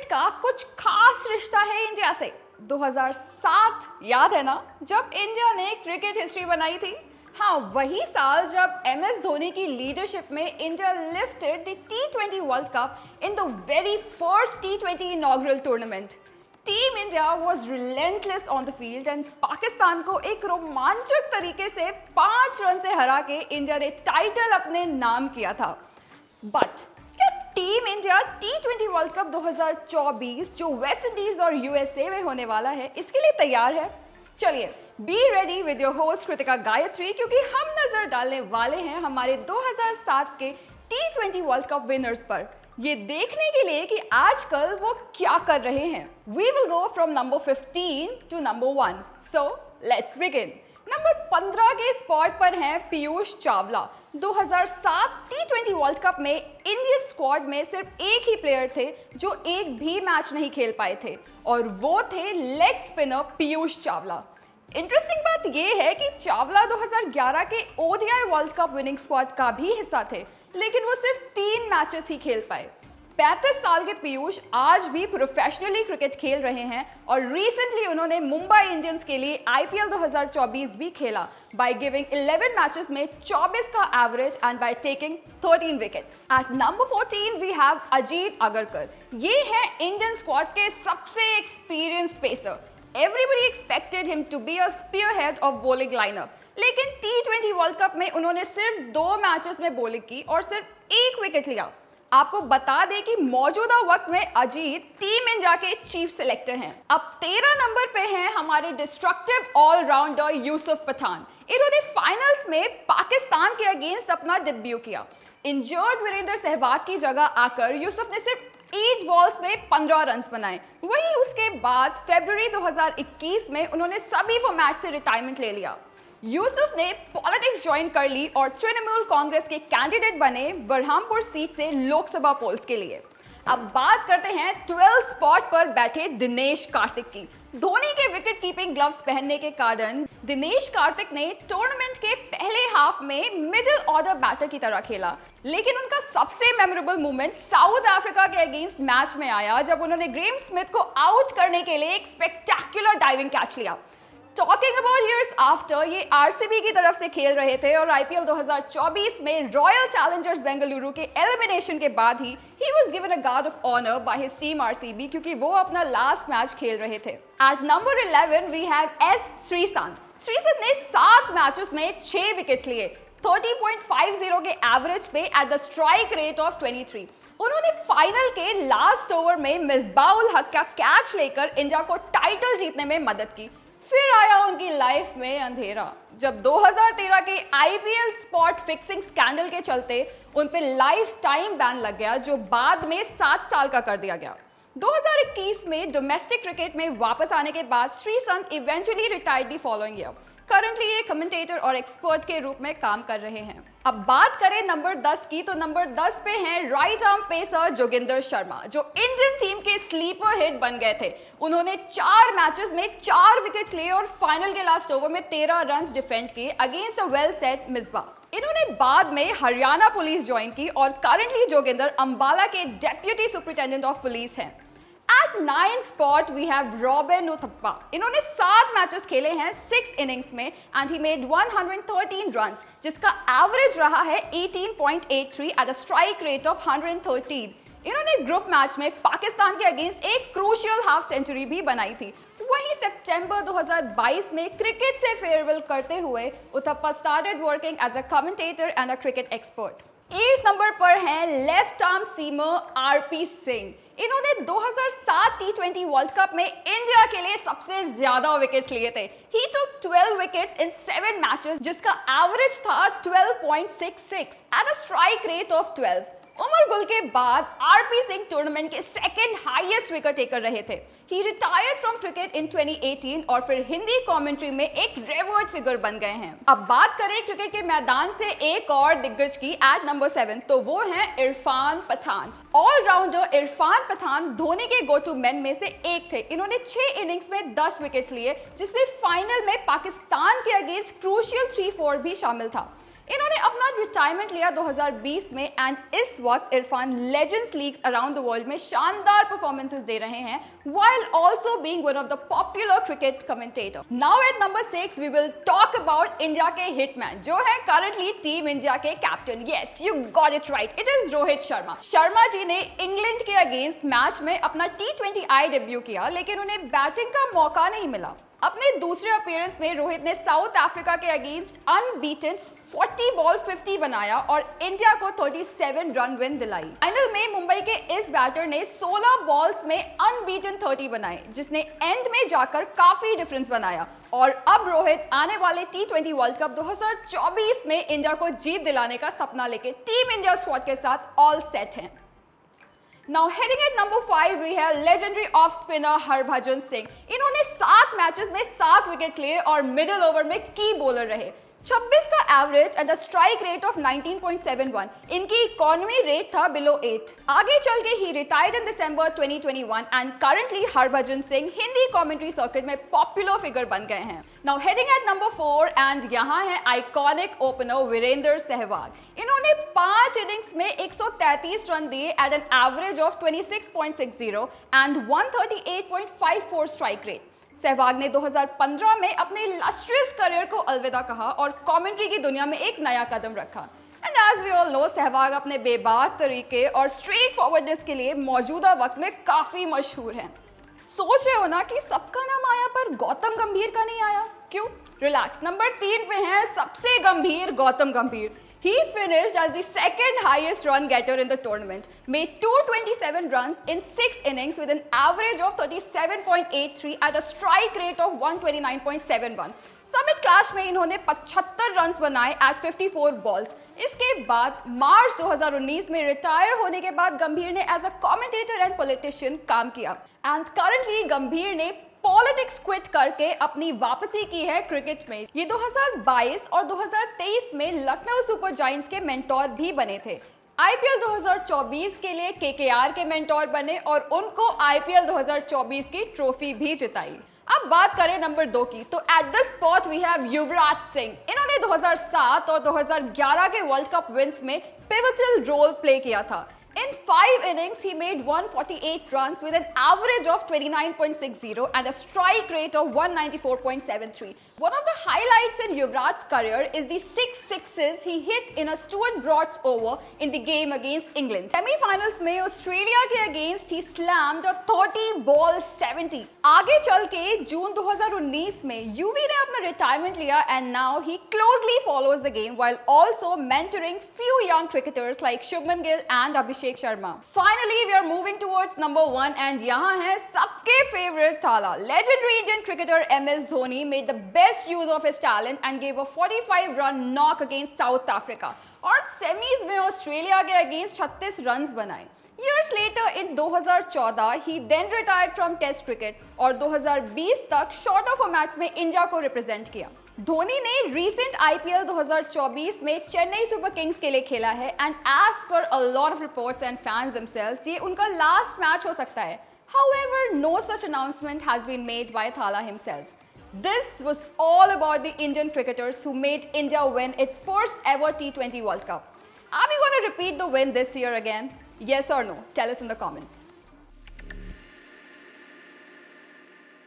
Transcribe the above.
Cricket का कुछ खास रिश्ता है इंडिया से। 2007 याद है ना, जब इंडिया ने क्रिकेट हिस्ट्री बनाई थी। हाँ, वही साल जब MS धोनी की लीडरशिप में India lifted the T20 world cup in the very first T20 inaugural tournament. Team India was relentless on the field and Pakistan को एक रोमांचक तरीके से 5 रन से हरा के इंडिया ने टाइटल अपने नाम किया था। बट क्या team India T20 world cup 2024 जो वेस्ट इंडीज और USA में होने वाला है, इसके लिए तैयार है? चलिए, be ready with your host Kritika Gayatri, क्योंकि हम नजर डालने वाले हैं हमारे 2007 के T20 वर्ल्ड कप विनर्स पर, ये देखने के लिए कि आजकल वो क्या कर रहे हैं। We will go from number 15 to number 1. So let's begin. Number 15 के स्पॉट पर हैं Piyush Chawla. 2007 T20 world cup में इंडियन स्क्वाड में सिर्फ एक ही प्लेयर थे जो एक भी मैच नहीं खेल पाए थे, और वो थे leg spinner Piyush Chawla. Interesting बात यह है कि चावला 2011 के ODI world cup winning squad का भी हिस्सा थे, लेकिन वो सिर्फ 3 मैचेस ही खेल पाए। 35 साल के पीयूष आज भी प्रोफेशनली क्रिकेट खेल रहे हैं और रिसेंटली उन्होंने मुंबई इंडियंस के लिए IPL 2024 भी खेला बाय गिविंग 11 मैचेस में 24 का average and by taking 13 wickets. At number 14 we have Ajit Agarkar. ये है इंडियन स्क्वाड के सबसे experienced pacer. Everybody expected him to be a spearhead of bowling lineup, लेकिन T20 वर्ल्ड कप में उन्होंने सिर्फ 2 मैचेस में बॉलिंग की और सिर्फ 1 विकेट लिया। आपको बता दें कि मौजूदा वक्त में अजीत टीम इंडिया के चीफ सिलेक्टर हैं। अब 13 नंबर पे हैं हमारे डिस्ट्रक्टिव ऑलराउंडर यूसुफ पठान। इन्होंने फाइनल्स में पाकिस्तान के अगेंस्ट अपना डेब्यू किया। इंजर्ड वीरेंद्र सहवाग की जगह आकर यूसुफ ने सिर्फ 8 बॉल्स में 15 रन्स बनाए। वहीं उसके बाद फरवरी 2021 में उन्होंने सभी फॉर्मेट से रिटायरमेंट ले लिया। यूसुफ ने पॉलिटिक्स ज्वाइन कर ली और तृणमूल कांग्रेस के कैंडिडेट बने बरहामपुर सीट से लोकसभा पोल्स के लिए। अब बात करते हैं 12 स्पॉट पर बैठे दिनेश कार्तिक की। धोनी के विकेट कीपिंग ग्लव्स पहनने के कारण दिनेश कार्तिक ने टूर्नामेंट के पहले हाफ में मिडिल ऑर्डर बैटर की तरह खेला, लेकिन उनका सबसे मेमोरेबल मोमेंट साउथ अफ्रीका के अगेंस्ट मैच में आया जब उन्होंने ग्रेम स्मिथ को आउट करने के लिए एक स्पेक्टेक्युलर डाइविंग कैच लिया। टॉकिंग अबाउट ईयर्स आफ्टर, ये RCB की तरफ से खेल रहे थे और IPL 2024 में रॉयल चैलेंजर्स बेंगलुरु के एलिमिनेशन के बाद ही was given a guard of honour by his team RCB, क्योंकि वो अपना लास्ट मैच खेल रहे थे। At number 11 we have S Sreesanth. Sreesanth ने 7 मैचेस में 6 विकेट्स लिए 30.50 के एवरेज पे at the strike rate of 23। उन्होंने फाइनल के लास्ट ओवर में मिसबाउल हक का कैच लेकर इंडिया को टाइटल जीतने में मदद की। फिर आया उनकी लाइफ में अंधेरा, जब 2013 के IPL स्पॉट फिक्सिंग स्कैंडल के चलते उन पे लाइफ टाइम बैन लग गया, जो बाद में 7 साल का कर दिया गया। 2021 में डोमेस्टिक क्रिकेट में वापस आने के बाद Sreesanth eventually retired the following year. Currently ये कमेंटेटर और एक्सपर्ट के रूप में काम कर रहे हैं। अब बात करें नंबर 10 की, तो नंबर 10 पे हैं right arm pacer Joginder Sharma, जो इंडियन टीम के स्लीपर हिट बन गए थे। उन्होंने 4 मैचेस में 4 विकेट्स लिए और फाइनल के लास्ट ओवर में 13 रन्स डिफेंड किए against a well set Misbah. इन्होंने बाद में हरियाणा पुलिस ज्वाइन की और करंटली जोगिंदर अंबाला के डेप्यूटी सुपरिटेंडेंट ऑफ पुलिस हैं। At 9 spot we have Robin Uthappa. इन्होंने 7 मैचेस खेले हैं 6 इनिंग्स में एंड ही मेड 113 रन्स, जिसका एवरेज रहा है 18.83 eight a strike rate of 113। इन्होंने ग्रुप मैच में पाकिस्तान के अगेंस्ट एक क्रूशियल हाफ सेंचुरी भी बनाई थी। वहीं सितंबर 2022 में क्रिकेट से फेयरवेल करते हुए Uthappa started working as a commentator and a cricket expert. 8 नंबर पर हैं left arm seamer RP Singh. इन्होंने 2007 T20 वर्ल्ड कप में इंडिया के लिए सबसे ज्यादा विकेट्स लिए थे। He took 12 wickets in 7 matches, जिसका एवरेज था 12.66 at a strike rate of 12। Umar Gul के बाद RP सिंह टूर्नामेंट के सेकंड हाईएस्ट विकेट टेकर रहे थे। He retired from cricket in 2018 और फिर हिंदी कमेंट्री में एक रेवर्ड फिगर बन गए हैं। अब बात करें क्रिकेट के मैदान से एक और दिग्गज की एट नंबर 7, तो वो हैं इरफान पठान। ऑलराउंडर इरफान पठान धोनी के गो टू मैन में से एक थे। इन्होंने 6 इनिंग्स में 10 विकेट्स लिए, जिसमें फाइनल में पाकिस्तान के अगेंस्ट क्रूशियल 3-4 भी शामिल था। इन्होंने अपना रिटायरमेंट लिया 2020 में एंड इस वक्त Irfan legends leagues around the world में शानदार परफॉर्मेंसेस दे रहे हैं while also being one of the popular cricket commentator. Now at number 6 we will talk about India के हिटमैन जो है करंटली टीम इंडिया के captain. Yes, you got it right. It is Rohit Sharma. Sharma ji ने England के against match में अपना T20I debut किया लेकिन उन्हें बैटिंग का मौका नहीं मिला. अपने दूसरे अपीयरेंस में रोहित ने साउथ अफ्रीका के अगेंस्ट अनबीटन 40 बॉल 50 बनाया और इंडिया को 37 रन विन दिलाई. फाइनल में मुंबई के इस बैटर ने 16 बॉल्स में अनबीटन 30 बनाए जिसने एंड में जाकर काफी डिफरेंस बनाया और अब रोहित आने वाले T20 वर्ल्ड कप 2024 में इंडिया को जीत दिलाने का सपना लेके टीम इंडिया स्क्वाड के साथ ऑल सेट हैं. Now heading at number 5 we have legendary off spinner Harbhajan Singh. इन्होंने 7 मैचेस में 7 विकेट्स लिए और मिडिल ओवर में की बॉलर रहे. 26 का average and the strike rate of 19.71. इनकी इकोनॉमी रेट था बिलो 8. आगे चल के ही retired in December 2021 and currently Harbhajan Singh Hindi commentary circuit में पॉपुलर फिगर बन गए हैं. Now heading at number 4 and यहाँ है आइकॉनिक ओपनर वीरेंद्र सहवाग. इन्होंने 5 इनिंग्स में 133 रन दिए at an average of 26.60 and 138.54 strike rate. Sehwag ने 2015 में अपने इलस्ट्रियस करियर को अलविदा कहा और कमेंट्री की दुनिया में एक नया कदम रखा. And as we all know Sehwag अपने बेबाक तरीके और स्ट्रेट फॉरवर्डनेस के लिए मौजूदा वक्त में काफी मशहूर हैं. सोच रहे हो ना कि सबका नाम आया पर गौतम गंभीर का नहीं आया, क्यों? रिलैक्स. नंबर 3 पे है सबसे गंभीर गौतम गंभीर. He finished as the second highest run getter in the tournament, made 227 runs in 6 innings with an average of 37.83 at a strike rate of 129.71. Summit clash में इन्होंने 75 रन्स बनाए एट 54 बॉल्स. इसके बाद मार्च 2019 में रिटायर होने के बाद गंभीर ने as a commentator and politician काम किया एंड करंटली गंभीर ने पॉलिटिक्स क्विट करके अपनी वापसी की है क्रिकेट में. ये 2022 और 2023 में लखनऊ सुपर जायंट्स के मेंटोर भी बने थे. आईपीएल 2024 के लिए केकेआर के मेंटोर बने और उनको आईपीएल 2024 की ट्रॉफी भी जिताई. अब बात करें नंबर 2 की तो at this spot we have Yuvraj Singh. इन्होंने 2007 और 2011 के वर्ल्ड कप विन्स में पिवटल रोल प्ले किया था. In 5 innings, he made 148 runs with an average of 29.60 and a strike rate of 194.73. One of the highlights in Yuvraj's career is the 6 sixes he hit in a Stuart Broad's over in the game against England. Semi-finals में Australia के against he slammed a 30 ball 70. आगे चल के जून 2019 में युवी ने अपना retirement लिया and now he closely follows the game while also mentoring few young cricketers like Shubman Gill and Abhishek Sharma. Finally, we are moving towards number 1 and यहाँ है सबके favorite थाला. Legendary Indian cricketer MS Dhoni made the best use of his talent and gave a 45-run knock against South Africa. और semis में Australia के against 36 runs बनाए. Years later in 2014, he then retired from Test cricket और 2020 तक shorter formats में India को represent किया. धोनी ने recent IPL 2024 में चेन्नई सुपर किंग्स के लिए खेला है and as per a lot of reports and fans themselves ये उनका लास्ट मैच हो सकता है. However, no such announcement has been made by Thala himself. This was all about the Indian cricketers who made India win its first ever T20 World Cup. Are we going to repeat the win this year again? Yes or no? Tell us in the comments.